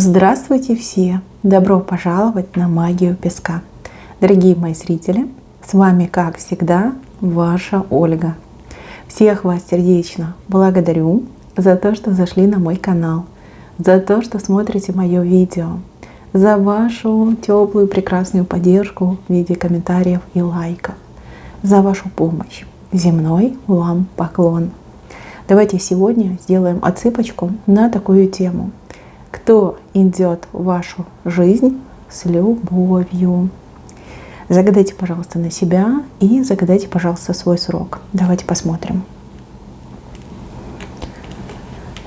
Здравствуйте все! Добро пожаловать на магию песка. Дорогие мои зрители, с вами, как всегда, ваша Ольга. Всех вас сердечно благодарю за то, что зашли на мой канал, за то, что смотрите мое видео, за вашу теплую, прекрасную поддержку в виде комментариев и лайков, за вашу помощь. Земной вам поклон. Давайте сегодня сделаем отсыпочку на такую тему. Кто идет в вашу жизнь с любовью? Загадайте, пожалуйста, на себя и загадайте, пожалуйста, свой срок. Давайте посмотрим.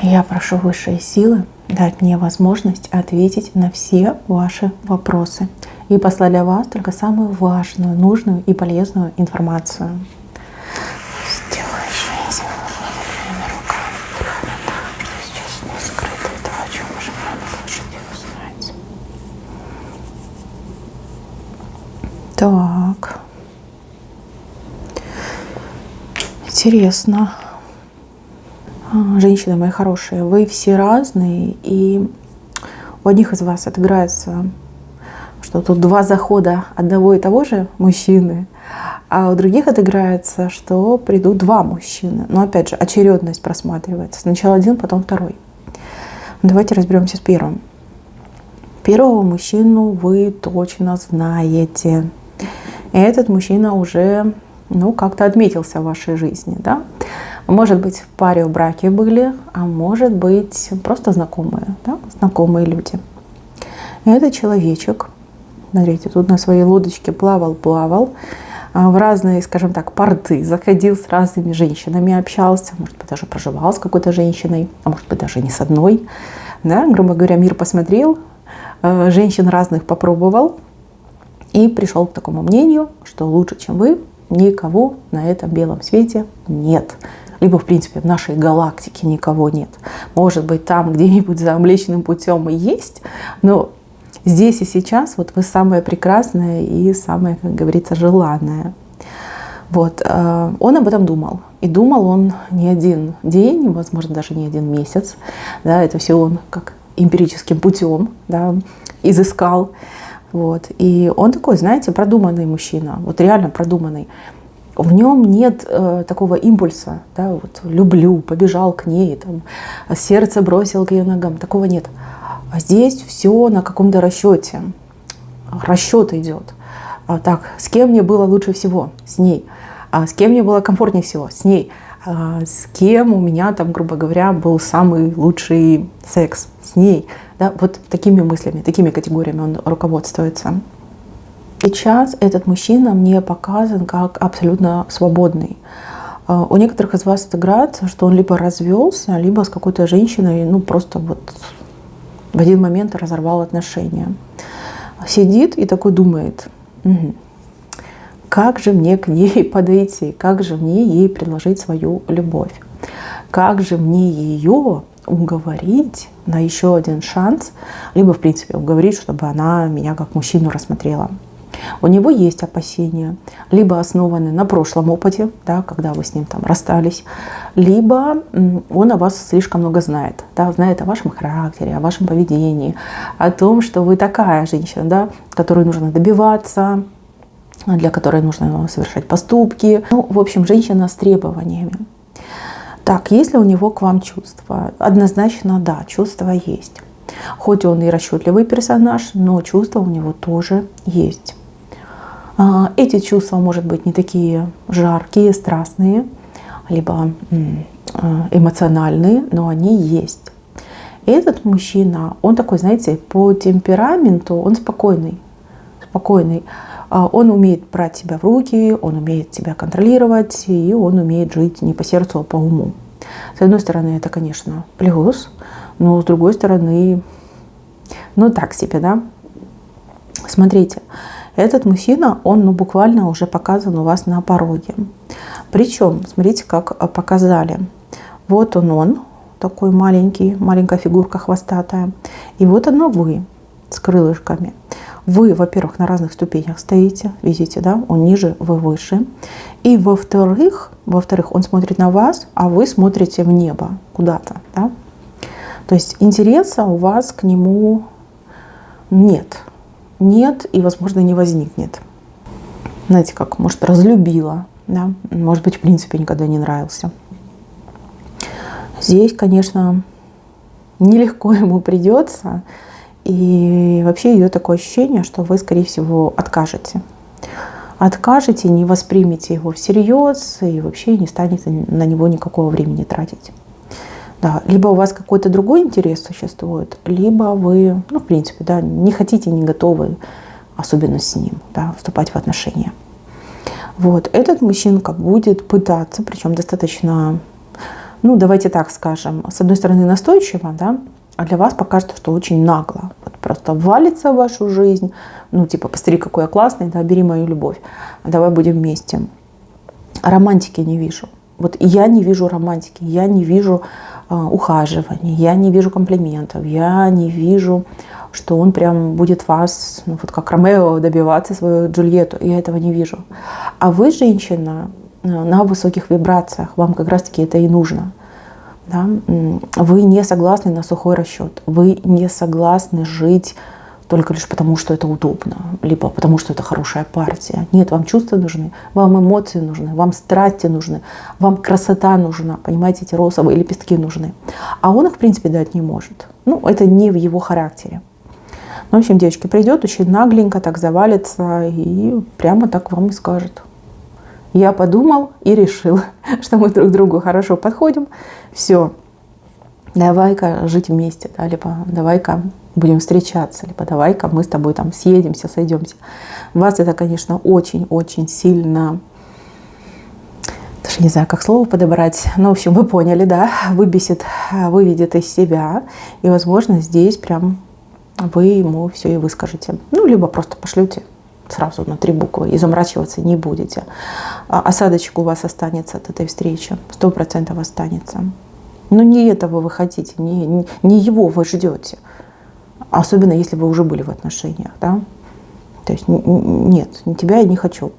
Я прошу высшие силы дать мне возможность ответить на все ваши вопросы и послать для вас только самую важную, нужную и полезную информацию. Так, интересно. Женщины мои хорошие, вы все разные, и у одних из вас отыграется, что тут два захода одного и того же мужчины, а у других отыграется, что придут два мужчины. Но опять же, очередность просматривается. Сначала один, потом второй. Давайте разберемся с первым. Первого мужчину вы точно знаете. Этот мужчина уже, как-то отметился в вашей жизни, да? Может быть, в паре, в браке были, а может быть, просто знакомые, да? Знакомые люди. Этот человечек, смотрите, тут на своей лодочке плавал, в разные, скажем так, порты, заходил с разными женщинами, общался, может быть, даже проживал с какой-то женщиной, а может быть, даже не с одной, да? Грубо говоря, мир посмотрел, женщин разных попробовал, и пришел к такому мнению, что лучше, чем вы, никого на этом белом свете нет. Либо, в принципе, в нашей галактике никого нет. Может быть, там где-нибудь за Млечным путем и есть, но здесь и сейчас вот вы самое прекрасное и самое, как говорится, желанное. Вот. Он об этом думал. И думал он не один день, возможно, даже не один месяц. Да, это все он как эмпирическим путем, да, изыскал. Вот. И он такой, знаете, продуманный мужчина, вот реально продуманный. В нем нет такого импульса, да, вот люблю, побежал к ней, там, сердце бросил к ее ногам, такого нет. А здесь все на каком-то расчете. Расчет идет. Так, с кем мне было лучше всего? С ней. А с кем мне было комфортнее всего? С ней. С кем у меня там, грубо говоря, был самый лучший секс? С ней. Да, вот такими мыслями, такими категориями он руководствуется. Сейчас этот мужчина мне показан как абсолютно свободный. У некоторых из вас отыграется, что он либо развелся, либо с какой-то женщиной, просто вот в один момент разорвал отношения. Сидит и такой думает, как же мне к ней подойти, как же мне ей предложить свою любовь, как же мне ее уговорить на еще один шанс, либо, в принципе, уговорить, чтобы она меня как мужчину рассмотрела. У него есть опасения, либо основаны на прошлом опыте, да, когда вы с ним там расстались, либо он о вас слишком много знает, да, знает о вашем характере, о вашем поведении, о том, что вы такая женщина, да, которой нужно добиваться, для которой нужно совершать поступки. В общем, женщина с требованиями. Так, есть ли у него к вам чувства? Однозначно, да, чувства есть. Хоть он и расчетливый персонаж, но чувства у него тоже есть. Эти чувства, может быть, не такие жаркие, страстные, либо эмоциональные, но они есть. Этот мужчина, он такой, знаете, по темпераменту, он спокойный. Он умеет брать себя в руки, он умеет себя контролировать, и он умеет жить не по сердцу, а по уму. С одной стороны, это, конечно, плюс, но с другой стороны, так себе, да. Смотрите, этот мужчина, он буквально уже показан у вас на пороге. Причем, смотрите, как показали. Вот он, такой маленький, маленькая фигурка хвостатая. И вот она вы с крылышками. Вы, во-первых, на разных ступенях стоите, видите, да, он ниже, вы выше. И во-вторых, он смотрит на вас, а вы смотрите в небо куда-то, да. То есть интереса у вас к нему нет. Нет и, возможно, не возникнет. Знаете, как, может, разлюбила, да? Может быть, в принципе, никогда не нравился. Здесь, конечно, нелегко ему придется. И вообще идет такое ощущение, что вы, скорее всего, откажете. Откажете, не воспримете его всерьез и вообще не станете на него никакого времени тратить. Да, либо у вас какой-то другой интерес существует, либо вы, в принципе, да, не хотите, не готовы, особенно с ним, да, вступать в отношения. Вот, этот мужчинка будет пытаться, причем достаточно, давайте так скажем, с одной стороны настойчиво, да, а для вас покажется, что очень нагло. Вот просто валится в вашу жизнь, посмотри, какой я классный, да, бери мою любовь, давай будем вместе. Романтики не вижу. Вот я не вижу романтики, я не вижу ухаживания, я не вижу комплиментов, я не вижу, что он прям будет вас, вот как Ромео, добиваться свою Джульетту. Я этого не вижу. А вы, женщина, на высоких вибрациях, вам как раз-таки это и нужно. Да? Вы не согласны на сухой расчет, вы не согласны жить только лишь потому, что это удобно, либо потому, что это хорошая партия. Нет, вам чувства нужны, вам эмоции нужны, вам страсти нужны, вам красота нужна, понимаете, эти розовые лепестки нужны. А он их, в принципе, дать не может. Это не в его характере. В общем, девочки, придет очень нагленько, так завалится и прямо так вам и скажет: я подумал и решил, что мы друг другу хорошо подходим. Все, давай-ка жить вместе, да, либо давай-ка будем встречаться, либо давай-ка мы с тобой там съедемся, сойдемся. Вас это, конечно, очень-очень сильно, даже не знаю, как слово подобрать, в общем, вы поняли, да, выбесит, выведет из себя, и, возможно, здесь прям вы ему все и выскажете. Либо просто пошлете сразу на 3 буквы и заморачиваться не будете. Осадочек у вас останется от этой встречи, 100% останется. Но не этого вы хотите, не его вы ждете. Особенно, если вы уже были в отношениях. Да? То есть нет, тебя я не хочу.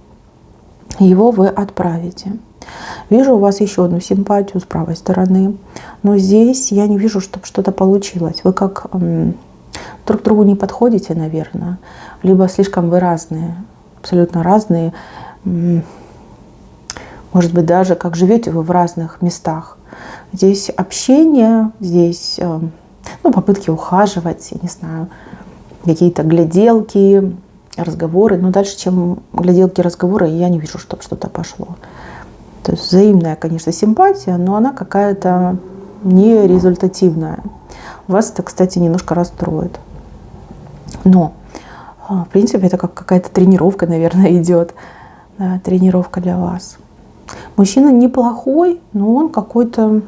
Его вы отправите. Вижу у вас еще одну симпатию с правой стороны. Но здесь я не вижу, чтобы что-то получилось. Вы как друг другу не подходите, наверное. Либо слишком вы разные, абсолютно разные. Может быть, даже как живете вы в разных местах. Здесь общение, здесь попытки ухаживать, я не знаю, какие-то гляделки, разговоры. Но дальше, чем гляделки, разговоры, я не вижу, чтобы что-то пошло. То есть взаимная, конечно, симпатия, но она какая-то не результативная. Вас это, кстати, немножко расстроит. Но, в принципе, это как какая-то тренировка, наверное, идет. Да, тренировка для вас. Мужчина неплохой, но он какой-то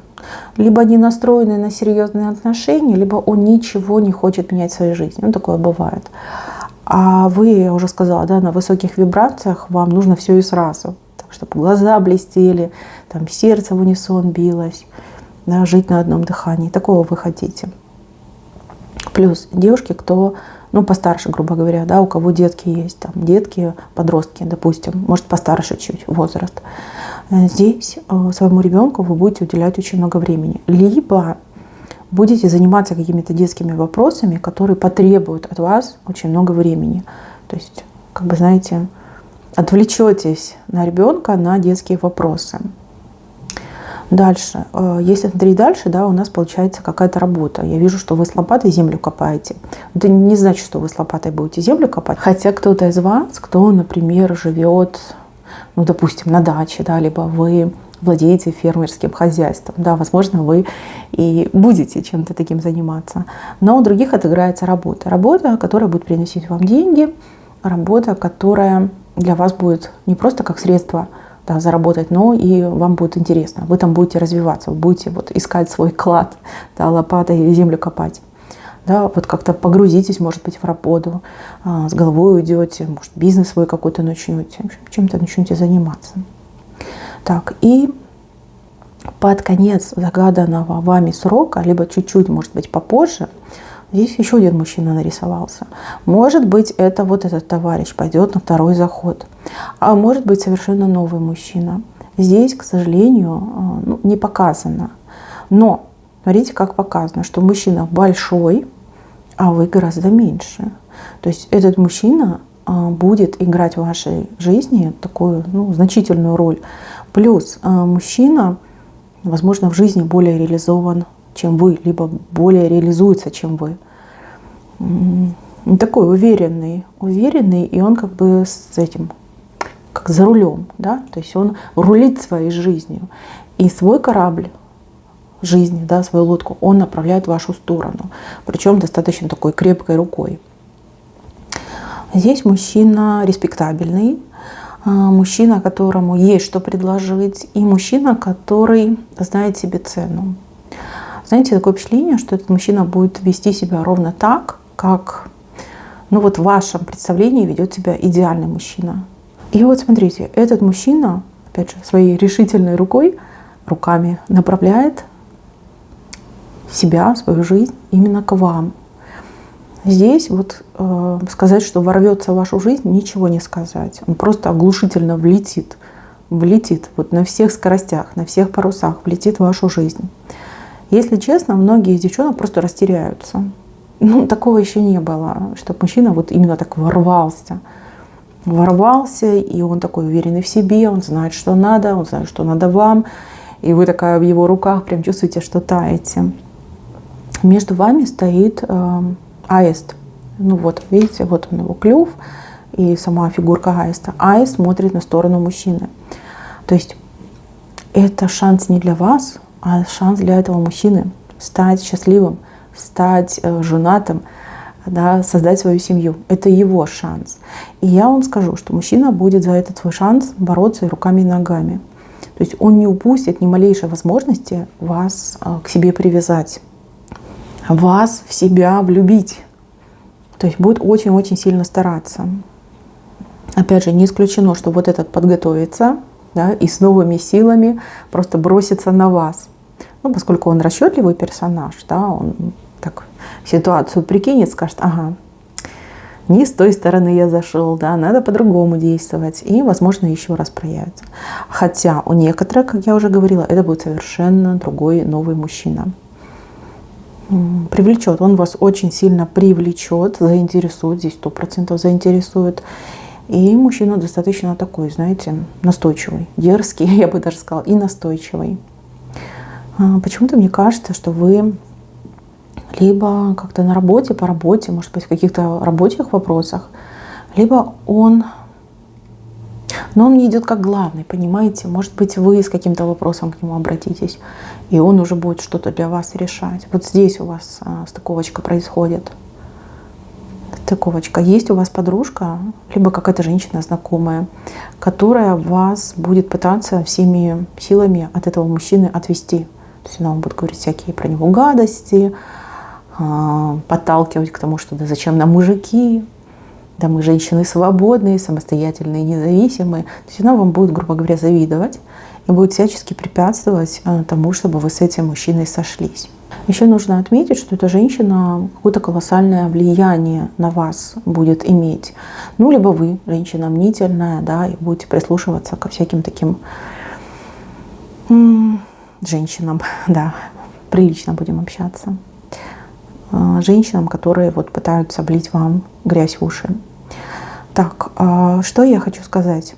либо не настроенный на серьезные отношения, либо он ничего не хочет менять в своей жизни. Такое бывает. А вы, я уже сказала, да, на высоких вибрациях вам нужно все и сразу. Так, чтобы глаза блестели, там сердце в унисон билось, да, жить на одном дыхании. Такого вы хотите. Плюс девушки, кто постарше, грубо говоря, да, у кого детки есть, там, детки, подростки, допустим, может, постарше чуть возраст. Здесь своему ребенку вы будете уделять очень много времени. Либо будете заниматься какими-то детскими вопросами, которые потребуют от вас очень много времени. То есть, знаете, отвлечетесь на ребенка, на детские вопросы. Дальше. Если смотреть дальше, да, у нас получается какая-то работа. Я вижу, что вы с лопатой землю копаете. Это не значит, что вы с лопатой будете землю копать. Хотя кто-то из вас, кто, например, живет, допустим, на даче, да, либо вы владеете фермерским хозяйством, да, возможно, вы и будете чем-то таким заниматься. Но у других отыграется работа. Работа, которая будет приносить вам деньги, работа, которая для вас будет не просто как средство, да, заработать, но и вам будет интересно. Вы там будете развиваться, вы будете искать свой клад, да, лопатой землю копать. Да, как-то погрузитесь, может быть, в работу, с головой уйдете, может, бизнес свой какой-то начнете, чем-то начнете заниматься. Так, и под конец загаданного вами срока, либо чуть-чуть, может быть, попозже, здесь еще один мужчина нарисовался. Может быть, это этот товарищ пойдет на второй заход. А может быть, совершенно новый мужчина. Здесь, к сожалению, не показано. Но смотрите, как показано, что мужчина большой, а вы гораздо меньше. То есть этот мужчина будет играть в вашей жизни такую значительную роль. Плюс мужчина, возможно, в жизни более реализован, чем вы, либо более реализуется, чем вы. Такой уверенный, и он как бы с этим, как за рулем, да, то есть он рулит своей жизнью. И свой корабль жизни, да, свою лодку, он направляет в вашу сторону. Причем достаточно такой крепкой рукой. Здесь мужчина респектабельный, мужчина, которому есть что предложить, и мужчина, который знает себе цену. Знаете, такое впечатление, что этот мужчина будет вести себя ровно так, как в вашем представлении ведет себя идеальный мужчина. И вот смотрите, этот мужчина, опять же, своей решительной руками направляет себя, свою жизнь именно к вам. Здесь сказать, что ворвется в вашу жизнь, ничего не сказать. Он просто оглушительно влетит на всех скоростях, на всех парусах, влетит в вашу жизнь. Если честно, многие из девчонок просто растеряются. Такого еще не было, чтобы мужчина именно так ворвался, и он такой уверенный в себе, он знает, что надо вам, и вы такая в его руках прям чувствуете, что таете. Между вами стоит аист. Видите, вот он его клюв и сама фигурка аиста. Аист смотрит на сторону мужчины. То есть это шанс не для вас, а шанс для этого мужчины стать счастливым, стать женатым, да, создать свою семью. Это его шанс. И я вам скажу, что мужчина будет за этот свой шанс бороться и руками, и ногами. То есть он не упустит ни малейшей возможности вас к себе привязать, вас в себя влюбить. То есть будет очень-очень сильно стараться. Опять же, не исключено, что этот подготовится, да, и с новыми силами просто бросится на вас. Поскольку он расчетливый персонаж, да, он так ситуацию прикинет, скажет: ага, не с той стороны я зашел, да, надо по-другому действовать. И, возможно, еще раз проявится. Хотя у некоторых, как я уже говорила, это будет совершенно другой новый мужчина. Привлечет, он вас очень сильно привлечет, заинтересует, здесь 100% заинтересует. И мужчина достаточно такой, знаете, настойчивый, дерзкий, я бы даже сказала, и настойчивый. Почему-то мне кажется, что вы либо как-то на работе, по работе, может быть, в каких-то рабочих вопросах, либо он не идет как главный, понимаете? Может быть, вы с каким-то вопросом к нему обратитесь, и он уже будет что-то для вас решать. Вот здесь у вас стыковочка происходит. Стыковочка. Есть у вас подружка, либо какая-то женщина знакомая, которая вас будет пытаться всеми силами от этого мужчины отвести. То есть она вам будет говорить всякие про него гадости, подталкивать к тому, что да зачем нам мужики, да мы женщины свободные, самостоятельные, независимые. То есть она вам будет, грубо говоря, завидовать и будет всячески препятствовать тому, чтобы вы с этим мужчиной сошлись. Еще нужно отметить, что эта женщина какое-то колоссальное влияние на вас будет иметь. Либо вы, женщина мнительная, да, и будете прислушиваться ко всяким таким женщинам, да, прилично будем общаться. Женщинам, которые пытаются влить вам грязь в уши. Так, что я хочу сказать?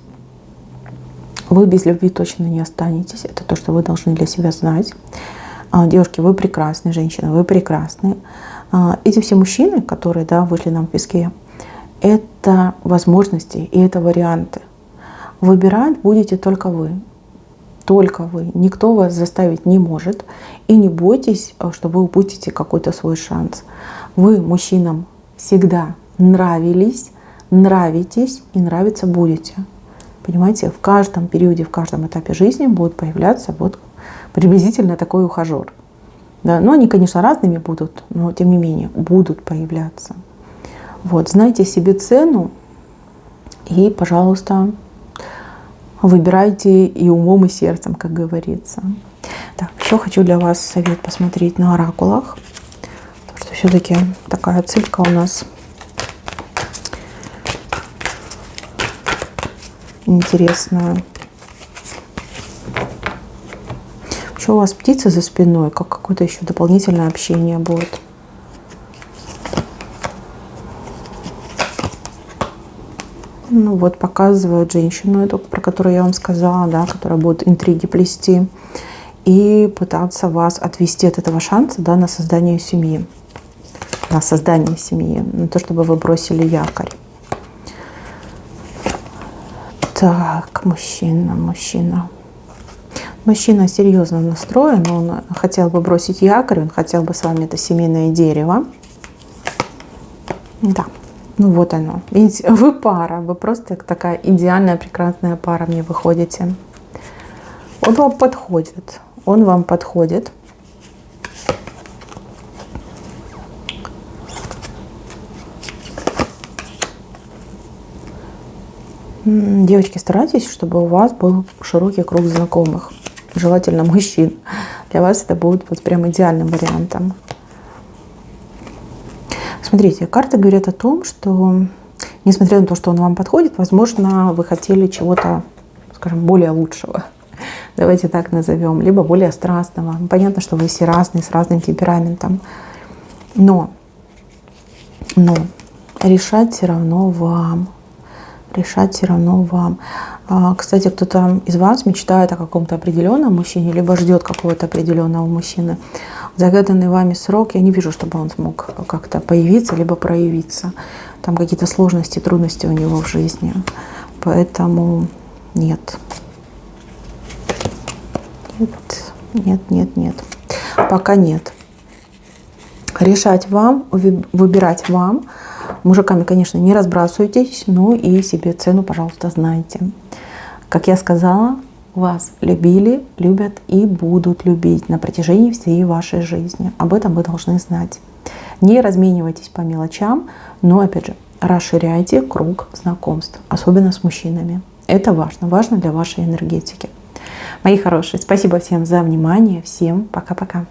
Вы без любви точно не останетесь. Это то, что вы должны для себя знать. Девушки, вы прекрасны, женщины, вы прекрасны. Эти все мужчины, которые, да, вышли нам в песке, это возможности и это варианты. Выбирать будете только вы. Только вы. Никто вас заставить не может. И не бойтесь, что вы упустите какой-то свой шанс. Вы мужчинам всегда нравились, нравитесь и нравиться будете. Понимаете, в каждом периоде, в каждом этапе жизни будет появляться приблизительно такой ухажер. Да, но они, конечно, разными будут, но тем не менее будут появляться. Знайте себе цену и, пожалуйста, выбирайте и умом, и сердцем, как говорится. Так, еще хочу для вас совет посмотреть на оракулах. Потому что все-таки такая цифра у нас интересная. Еще у вас птица за спиной, как какое-то еще дополнительное общение будет. Ну вот, показывают женщину эту, про которую я вам сказала, да, которая будет интриги плести и пытаться вас отвести от этого шанса, да, на создание семьи. На создание семьи, на то, чтобы вы бросили якорь. Так, мужчина. Мужчина серьезно настроен, он хотел бы бросить якорь, он хотел бы с вами это семейное дерево. Да, ну вот оно. Видите, вы пара, вы просто такая идеальная, прекрасная пара мне выходите. Он вам подходит, он вам подходит. Девочки, старайтесь, чтобы у вас был широкий круг знакомых, желательно мужчин. Для вас это будет вот прям идеальным вариантом. Смотрите, карты говорят о том, что, несмотря на то, что он вам подходит, возможно, вы хотели чего-то, скажем, более лучшего. Давайте так назовем. Либо более страстного. Понятно, что вы все разные, с разным темпераментом. Но решать все равно вам. Решать все равно вам. Кстати, кто-то из вас мечтает о каком-то определенном мужчине, либо ждет какого-то определенного мужчины. Загаданный вами срок, я не вижу, чтобы он смог как-то появиться, либо проявиться. Там какие-то сложности, трудности у него в жизни. Поэтому нет. Нет. Пока нет. Решать вам, выбирать вам. Мужиками, конечно, не разбрасывайтесь, но и себе цену, пожалуйста, знайте. Как я сказала, вас любили, любят и будут любить на протяжении всей вашей жизни. Об этом вы должны знать. Не разменивайтесь по мелочам, но, опять же, расширяйте круг знакомств, особенно с мужчинами. Это важно для вашей энергетики. Мои хорошие, спасибо всем за внимание. Всем пока-пока.